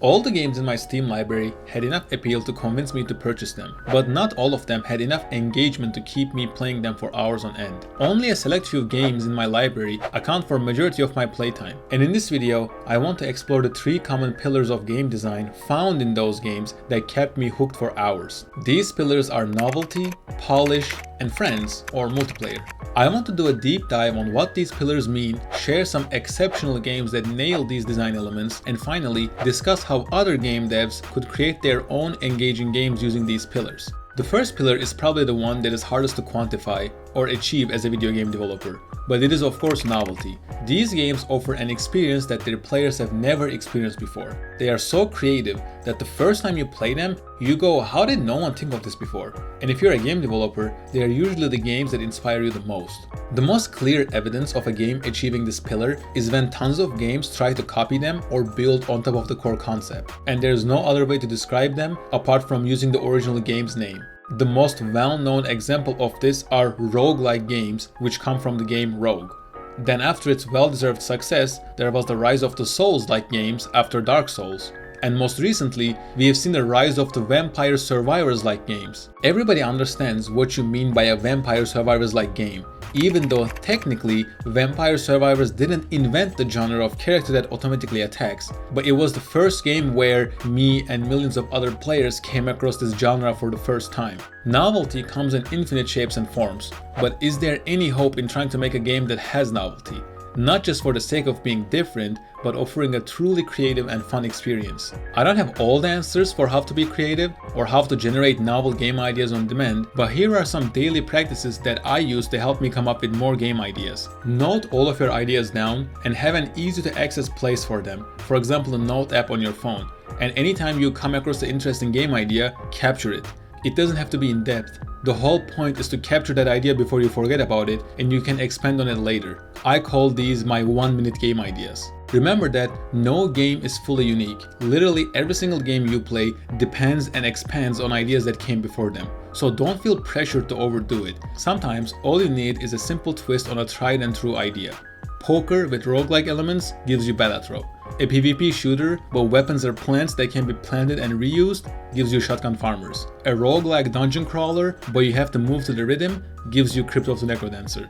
All the games in my Steam library had enough appeal to convince me to purchase them, but not all of them had enough engagement to keep me playing them for hours on end. Only a select few games in my library account for a majority of my playtime, and in this video, I want to explore the 3 common pillars of game design found in those games that kept me hooked for hours. These pillars are novelty, polish, and friends, or multiplayer. I want to do a deep dive on what these pillars mean, share some exceptional games that nail these design elements, and finally discuss how other game devs could create their own engaging games using these pillars. The first pillar is probably the one that is hardest to quantify or achieve as a video game developer, but it is of course novelty. These games offer an experience that their players have never experienced before. They are so creative that the first time you play them, you go, how did no one think of this before? And if you're a game developer, they are usually the games that inspire you the most. The most clear evidence of a game achieving this pillar is when tons of games try to copy them or build on top of the core concept, and there's no other way to describe them apart from using the original game's name. The most well-known example of this are roguelike games, which come from the game Rogue. Then after its well-deserved success, there was the rise of the Souls-like games after Dark Souls. And most recently, we have seen the rise of the Vampire Survivors-like games. Everybody understands what you mean by a Vampire Survivors-like game, even though technically Vampire Survivors didn't invent the genre of character that automatically attacks, but it was the first game where me and millions of other players came across this genre for the first time. Novelty comes in infinite shapes and forms, but is there any hope in trying to make a game that has novelty? Not just for the sake of being different, but offering a truly creative and fun experience. I don't have all the answers for how to be creative or how to generate novel game ideas on demand, but here are some daily practices that I use to help me come up with more game ideas. Note all of your ideas down and have an easy to access place for them, for example a note app on your phone. And anytime you come across an interesting game idea, capture it. It doesn't have to be in depth. The whole point is to capture that idea before you forget about it and you can expand on it later. I call these my 1-minute game ideas. Remember that no game is fully unique. Literally every single game you play depends and expands on ideas that came before them. So don't feel pressured to overdo it. Sometimes all you need is a simple twist on a tried and true idea. Poker with roguelike elements gives you Balatro. A PvP shooter, but weapons are plants that can be planted and reused, gives you Shotgun Farmers. A roguelike dungeon crawler, but you have to move to the rhythm, gives you Crypt of the Necrodancer.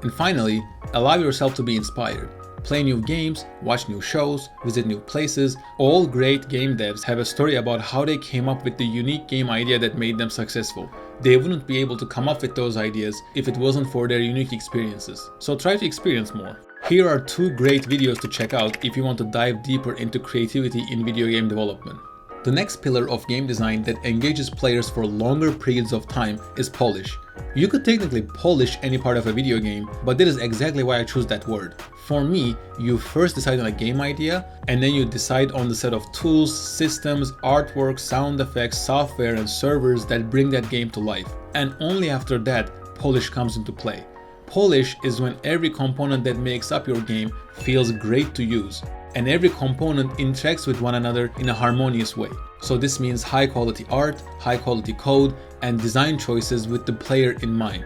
And finally, allow yourself to be inspired. Play new games, watch new shows, visit new places. All great game devs have a story about how they came up with the unique game idea that made them successful. They wouldn't be able to come up with those ideas if it wasn't for their unique experiences. So try to experience more. Here are 2 great videos to check out if you want to dive deeper into creativity in video game development. The next pillar of game design that engages players for longer periods of time is polish. You could technically polish any part of a video game, but that is exactly why I choose that word. For me, you first decide on a game idea, and then you decide on the set of tools, systems, artwork, sound effects, software, and servers that bring that game to life. And only after that, polish comes into play. Polish is when every component that makes up your game feels great to use, and every component interacts with one another in a harmonious way. So this means high quality art, high quality code, and design choices with the player in mind.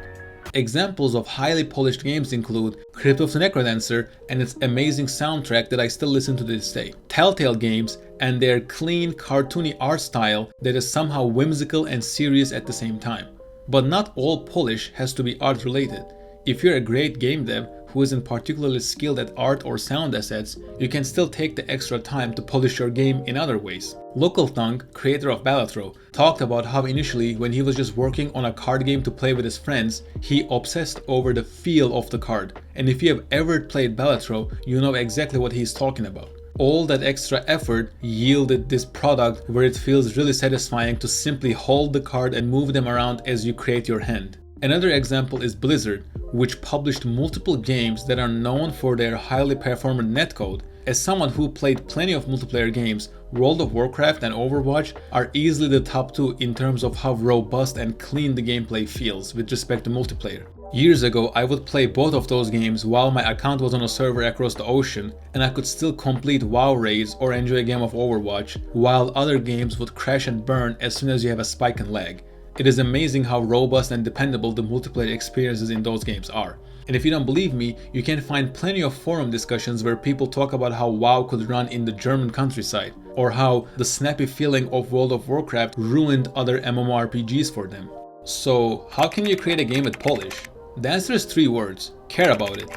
Examples of highly polished games include Crypt of the Necrodancer and its amazing soundtrack that I still listen to this day, Telltale Games and their clean, cartoony art style that is somehow whimsical and serious at the same time. But not all polish has to be art related. If you're a great game dev who isn't particularly skilled at art or sound assets, you can still take the extra time to polish your game in other ways. Localthunk, creator of Balatro, talked about how initially when he was just working on a card game to play with his friends, he obsessed over the feel of the card. And if you have ever played Balatro, you know exactly what he's talking about. All that extra effort yielded this product where it feels really satisfying to simply hold the card and move them around as you create your hand. Another example is Blizzard, which published multiple games that are known for their highly performant netcode. As someone who played plenty of multiplayer games, World of Warcraft and Overwatch are easily the top 2 in terms of how robust and clean the gameplay feels with respect to multiplayer. Years ago, I would play both of those games while my account was on a server across the ocean, and I could still complete WoW raids or enjoy a game of Overwatch, while other games would crash and burn as soon as you have a spike in lag. It is amazing how robust and dependable the multiplayer experiences in those games are. And if you don't believe me, you can find plenty of forum discussions where people talk about how WoW could run in the German countryside, or how the snappy feeling of World of Warcraft ruined other MMORPGs for them. So how can you create a game with polish? The answer is 3 words: care about it.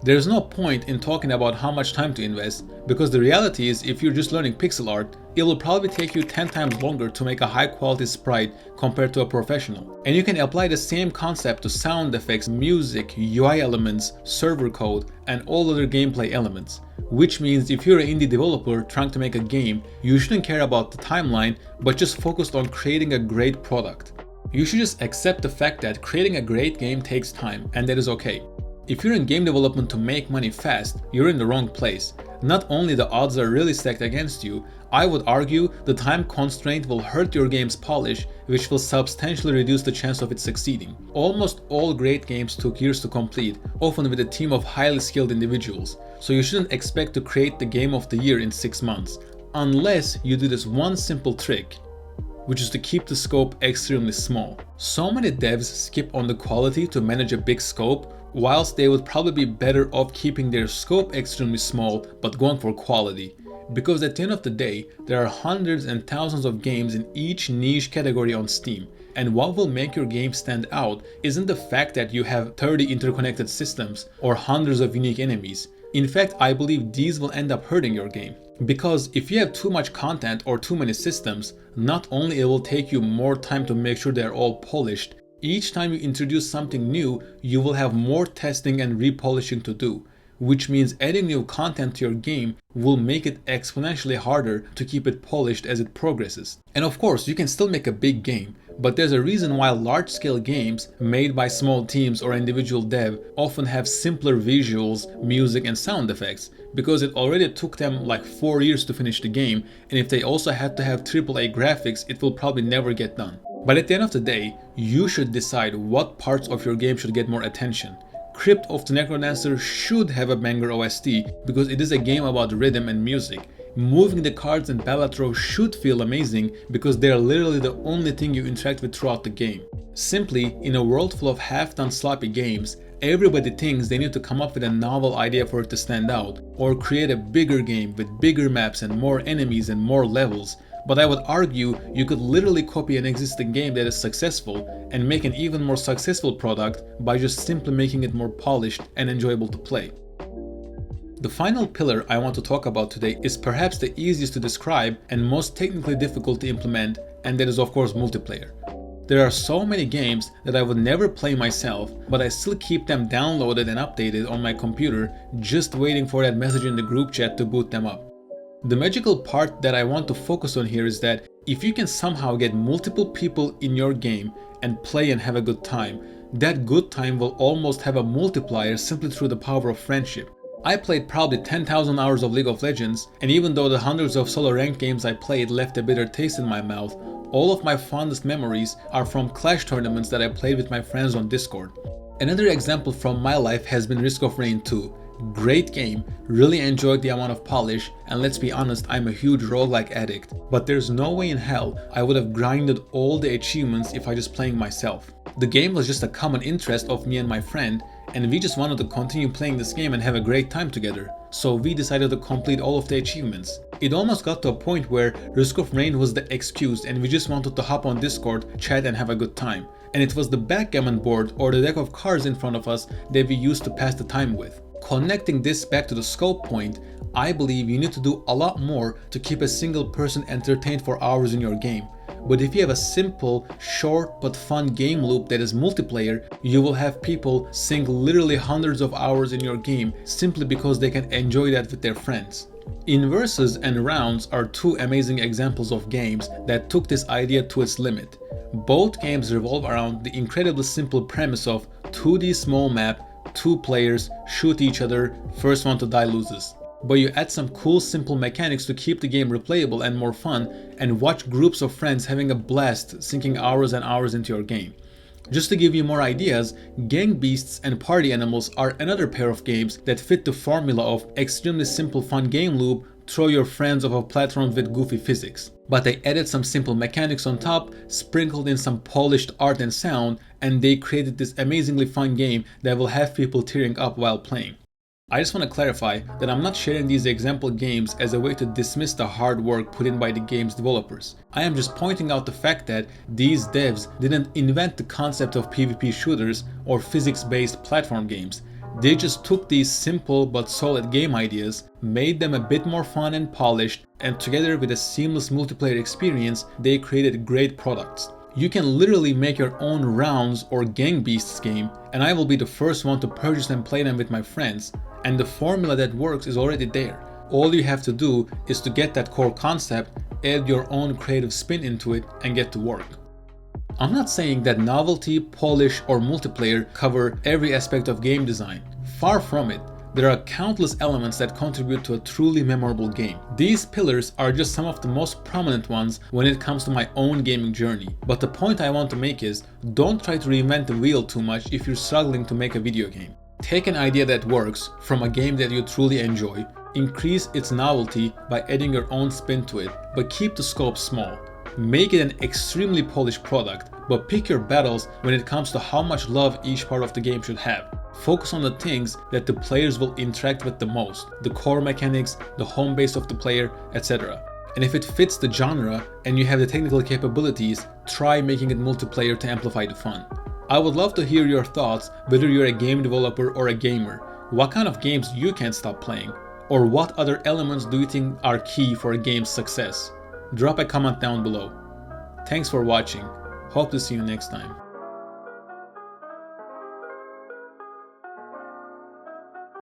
There's no point in talking about how much time to invest, because the reality is if you're just learning pixel art, it will probably take you 10 times longer to make a high quality sprite compared to a professional. And you can apply the same concept to sound effects, music, UI elements, server code, and all other gameplay elements. Which means if you're an indie developer trying to make a game, you shouldn't care about the timeline, but just focus on creating a great product. You should just accept the fact that creating a great game takes time, and that is okay. If you're in game development to make money fast, you're in the wrong place. Not only the odds are really stacked against you, I would argue the time constraint will hurt your game's polish, which will substantially reduce the chance of it succeeding. Almost all great games took years to complete, often with a team of highly skilled individuals, so you shouldn't expect to create the game of the year in 6 months, unless you do this one simple trick, which is to keep the scope extremely small. So many devs skip on the quality to manage a big scope, whilst they would probably be better off keeping their scope extremely small but going for quality. Because at the end of the day, there are hundreds and thousands of games in each niche category on Steam, and what will make your game stand out isn't the fact that you have 30 interconnected systems or hundreds of unique enemies. In fact, I believe these will end up hurting your game. Because if you have too much content or too many systems, not only it will take you more time to make sure they're all polished, each time you introduce something new, you will have more testing and repolishing to do, which means adding new content to your game will make it exponentially harder to keep it polished as it progresses. And of course, you can still make a big game, but there's a reason why large-scale games made by small teams or individual dev often have simpler visuals, music, and sound effects, because it already took them like 4 years to finish the game, and if they also had to have AAA graphics, it will probably never get done. But at the end of the day, you should decide what parts of your game should get more attention. Crypt of the Necrodancer should have a banger OST because it is a game about rhythm and music. Moving the cards in Balatro should feel amazing because they are literally the only thing you interact with throughout the game. Simply, in a world full of half-done sloppy games, everybody thinks they need to come up with a novel idea for it to stand out, or create a bigger game with bigger maps and more enemies and more levels. But I would argue you could literally copy an existing game that is successful and make an even more successful product by just simply making it more polished and enjoyable to play. The final pillar I want to talk about today is perhaps the easiest to describe and most technically difficult to implement, and that is of course multiplayer. There are so many games that I would never play myself, but I still keep them downloaded and updated on my computer, just waiting for that message in the group chat to boot them up. The magical part that I want to focus on here is that if you can somehow get multiple people in your game and play and have a good time, that good time will almost have a multiplier simply through the power of friendship. I played probably 10,000 hours of League of Legends, and even though the hundreds of solo ranked games I played left a bitter taste in my mouth, all of my fondest memories are from Clash tournaments that I played with my friends on Discord. Another example from my life has been Risk of Rain 2. Great game, really enjoyed the amount of polish, and let's be honest, I'm a huge roguelike addict, but there's no way in hell I would have grinded all the achievements if I just playing myself. The game was just a common interest of me and my friend, and we just wanted to continue playing this game and have a great time together, so we decided to complete all of the achievements. It almost got to a point where Risk of Rain was the excuse and we just wanted to hop on Discord, chat and have a good time. And it was the backgammon board or the deck of cards in front of us that we used to pass the time with. Connecting this back to the scope point, I believe you need to do a lot more to keep a single person entertained for hours in your game. But if you have a simple, short but fun game loop that is multiplayer, you will have people sink literally hundreds of hours in your game simply because they can enjoy that with their friends. Inverses and Rounds are two amazing examples of games that took this idea to its limit. Both games revolve around the incredibly simple premise of 2D small map, 2 players, shoot each other, first one to die loses. But you add some cool simple mechanics to keep the game replayable and more fun, and watch groups of friends having a blast sinking hours and hours into your game. Just to give you more ideas, Gang Beasts and Party Animals are another pair of games that fit the formula of extremely simple fun game loop throw your friends off of platforms with goofy physics. But they added some simple mechanics on top, sprinkled in some polished art and sound, and they created this amazingly fun game that will have people tearing up while playing. I just want to clarify that I'm not sharing these example games as a way to dismiss the hard work put in by the game's developers. I am just pointing out the fact that these devs didn't invent the concept of PvP shooters or physics-based platform games. They just took these simple but solid game ideas, made them a bit more fun and polished, and together with a seamless multiplayer experience, they created great products. You can literally make your own rounds or gang beasts game, and I will be the first one to purchase and play them with my friends. And the formula that works is already there. All you have to do is to get that core concept, add your own creative spin into it, and get to work. I'm not saying that novelty, polish, or multiplayer cover every aspect of game design. Far from it. There are countless elements that contribute to a truly memorable game. These pillars are just some of the most prominent ones when it comes to my own gaming journey. But the point I want to make is, don't try to reinvent the wheel too much if you're struggling to make a video game. Take an idea that works from a game that you truly enjoy, increase its novelty by adding your own spin to it, but keep the scope small. Make it an extremely polished product, but pick your battles when it comes to how much love each part of the game should have. Focus on the things that the players will interact with the most, the core mechanics, the home base of the player, etc. And if it fits the genre and you have the technical capabilities, try making it multiplayer to amplify the fun. I would love to hear your thoughts, whether you're a game developer or a gamer. What kind of games you can't stop playing? Or what other elements do you think are key for a game's success? Drop a comment down below. Thanks for watching. Hope to see you next time.